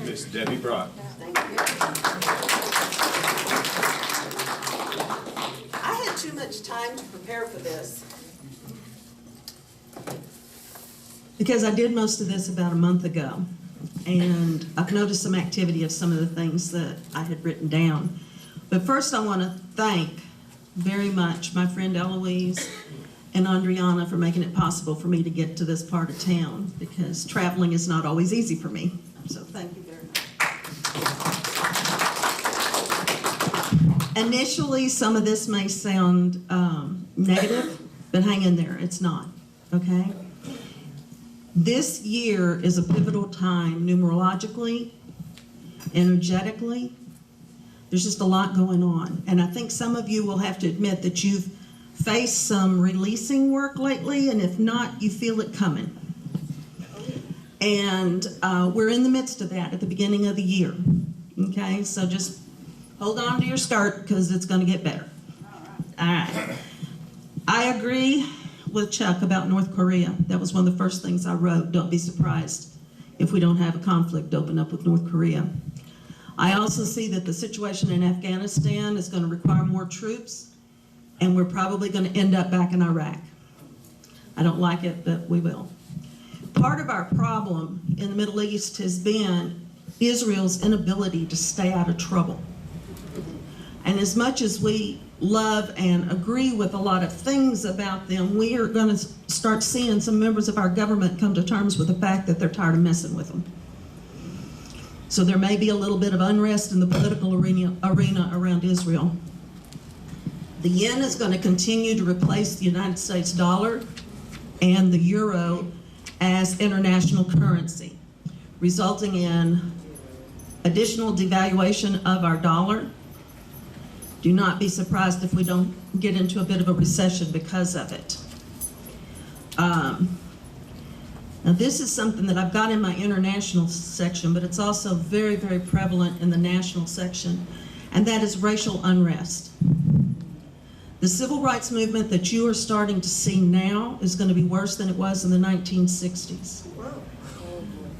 Miss Debbie Brock. Thank you. I had too much time to prepare for this. Because I did most of this about a month ago, and I've noticed some activity of some of the things that I had written down. But first I want to thank very much my friend Eloise and Andriana for making it possible for me to get to this part of town, because traveling is not always easy for me. So thank you very much. Initially, some of this may sound negative, but hang in there, it's not, okay? This year is a pivotal time numerologically, energetically. There's just a lot going on. And I think some of you will have to admit that you've faced some releasing work lately, and if not, you feel it coming. And we're in the midst of that at the beginning of the year. Okay, so just hold on to your skirt because it's going to get better. All right. I agree with Chuck about North Korea. That was one of the first things I wrote. Don't be surprised if we don't have a conflict open up with North Korea. I also see that the situation in Afghanistan is going to require more troops, and we're probably going to end up back in Iraq. I don't like it, but we will. Part of our problem in the Middle East has been Israel's inability to stay out of trouble. And as much as we love and agree with a lot of things about them, we are going to start seeing some members of our government come to terms with the fact that they're tired of messing with them. So there may be a little bit of unrest in the political arena around Israel. The yen is going to continue to replace the United States dollar and the euro as international currency, resulting in additional devaluation of our dollar. Do not be surprised if we don't get into a bit of a recession because of it. Now this is something that I've got in my international section, but it's also very, very prevalent in the national section, and that is racial unrest. The civil rights movement that you are starting to see now is going to be worse than it was in the 1960s.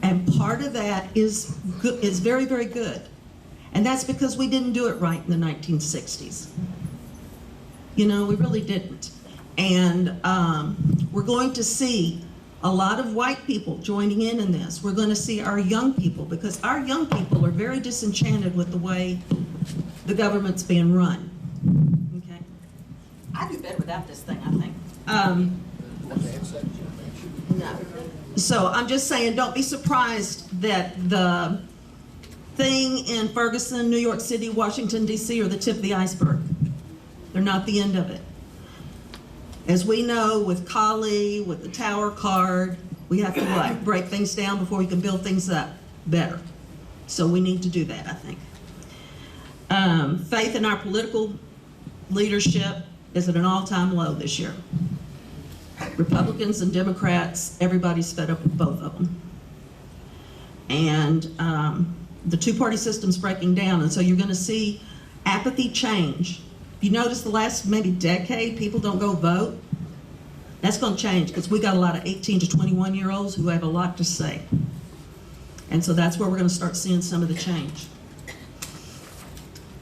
And part of that is very, very good. And that's because we didn't do it right in the 1960s. You know, we really didn't. And we're going to see a lot of white people joining in this. We're going to see our young people, because our young people are very disenchanted with the way the government's being run. Okay? I do better without this thing, I think. No. So I'm just saying, don't be surprised that the thing in Ferguson, New York City, Washington, D.C. are the tip of the iceberg. They're not the end of it. As we know with Kali, with the tower card, we have to what? Break things down before we can build things up better. So we need to do that, I think. Faith in our political leadership is at an all-time low this year. Republicans and Democrats, everybody's fed up with both of them. And the two-party system's breaking down, and so you're going to see apathy change. If you notice the last maybe decade, people don't go vote. That's going to change because we got a lot of 18 to 21-year-olds who have a lot to say. And so that's where we're going to start seeing some of the change.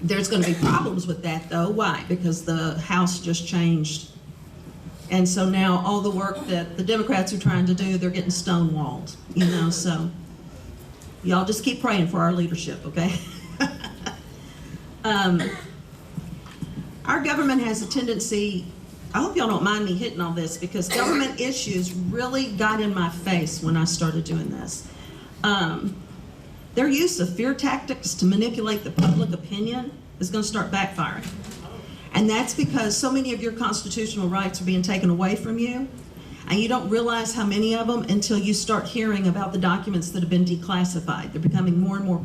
There's going to be problems with that, though. Why? Because the House just changed. And so now all the work that the Democrats are trying to do, they're getting stonewalled, you know, so y'all just keep praying for our leadership, okay? Our government has a tendency, I hope y'all don't mind me hitting all this, because government issues really got in my face when I started doing this. Their use of fear tactics to manipulate the public opinion is going to start backfiring. And that's because so many of your constitutional rights are being taken away from you, and you don't realize how many of them until you start hearing about the documents that have been declassified. They're becoming more and more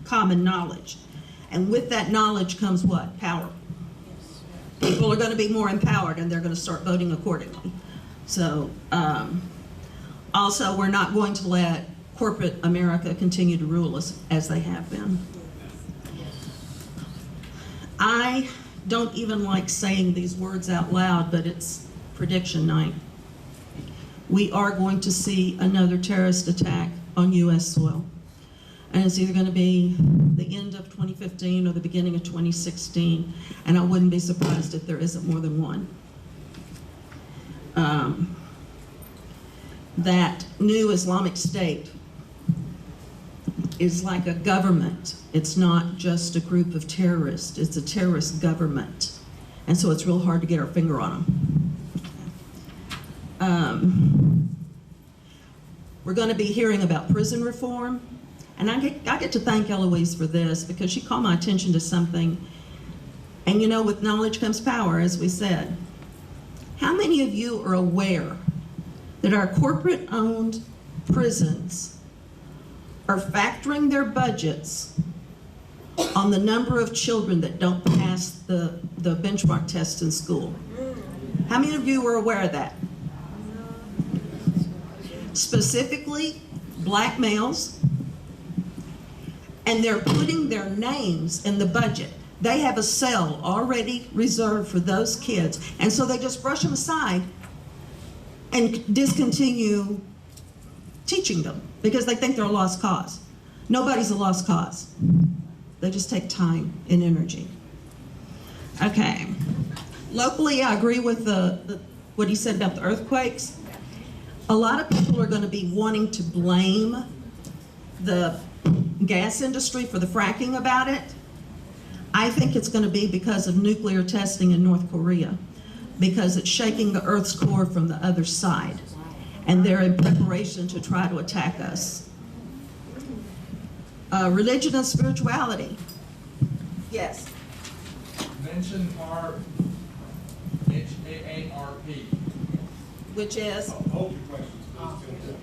common knowledge. And with that knowledge comes what? Power. People are going to be more empowered, and they're going to start voting accordingly. So also, we're not going to let corporate America continue to rule us as they have been. I don't even like saying these words out loud, but it's prediction night. We are going to see another terrorist attack on U.S. soil. And it's either going to be the end of 2015 or the beginning of 2016. And I wouldn't be surprised if there isn't more than one. That new Islamic State is like a government. It's not just a group of terrorists. It's a terrorist government. And so it's real hard to get our finger on them. We're going to be hearing about prison reform. And I get to thank Eloise for this because she called my attention to something. And you know, with knowledge comes power, as we said. How many of you are aware that our corporate-owned prisons are factoring their budgets on the number of children that don't pass the benchmark test in school? How many of you were aware of that? Specifically, black males, and they're putting their names in the budget. They have a cell already reserved for those kids, and so they just brush them aside and discontinue teaching them because they think they're a lost cause. Nobody's a lost cause. They just take time and energy. Okay. Locally, I agree with what he said about the earthquakes. A lot of people are going to be wanting to blame the gas industry for the fracking about it. I think it's going to be because of nuclear testing in North Korea, because it's shaking the Earth's core from the other side, and they're in preparation to try to attack us. Religion and spirituality. Yes. Mention HAARP, H-A-A-R-P. Which is? Hold your questions,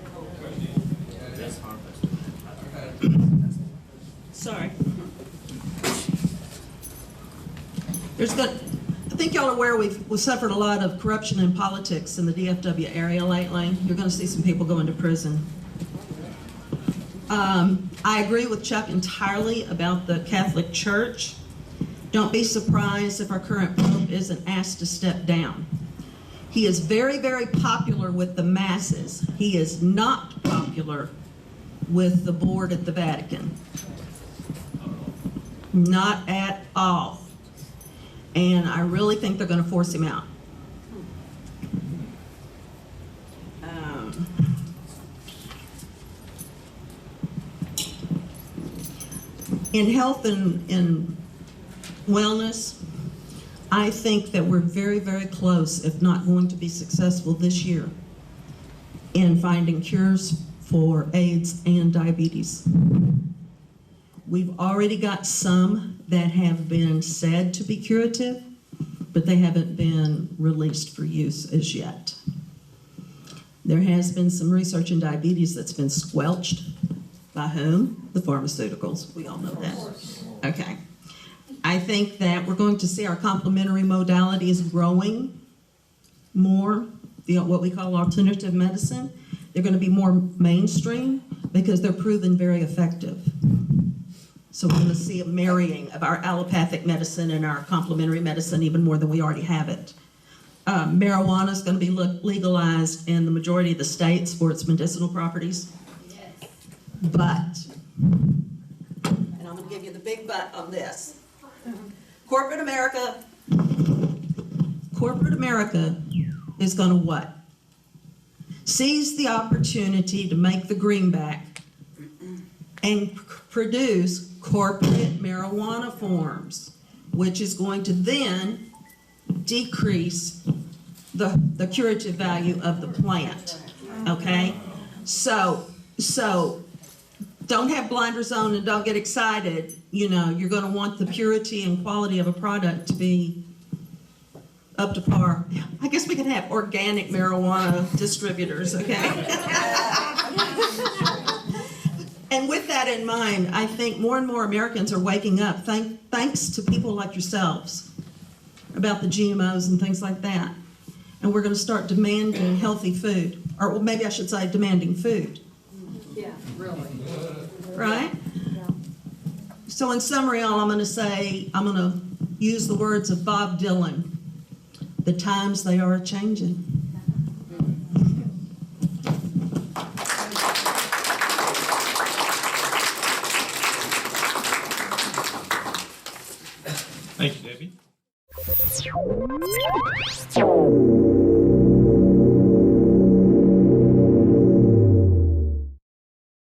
Sorry. I think y'all are aware we've suffered a lot of corruption in politics in the DFW area lately. You're going to see some people go into prison. I agree with Chuck entirely about the Catholic Church. Don't be surprised if our current Pope isn't asked to step down. He is very, very popular with the masses. He is not popular with the board at the Vatican. Not at all. And I really think they're going to force him out. In health and wellness, I think that we're very, very close, if not going to be successful this year, in finding cures for AIDS and diabetes. We've already got some that have been said to be curative, but they haven't been released for use as yet. There has been some research in diabetes that's been squelched. By whom? The pharmaceuticals. We all know that. Okay. I think that we're going to see our complementary modalities growing more, what we call alternative medicine. They're going to be more mainstream because they're proven very effective. So we're going to see a marrying of our allopathic medicine and our complementary medicine even more than we already have it. Marijuana is going to be legalized in the majority of the states for its medicinal properties. Yes. But, and I'm going to give you the big but on this. Corporate America is going to what? Seize the opportunity to make the greenback and produce corporate marijuana forms, which is going to then decrease the curative value of the plant, okay? So don't have blinders on and don't get excited. You know, you're going to want the purity and quality of a product to be up to par. I guess we can have organic marijuana distributors, okay? And with that in mind, I think more and more Americans are waking up, thanks to people like yourselves, about the GMOs and things like that. And we're going to start demanding healthy food, or well, maybe I should say demanding food. Yeah, really. Right? Yeah. So in summary, all I'm going to say, I'm going to use the words of Bob Dylan. The times they are a-changing. Thank you, Debbie.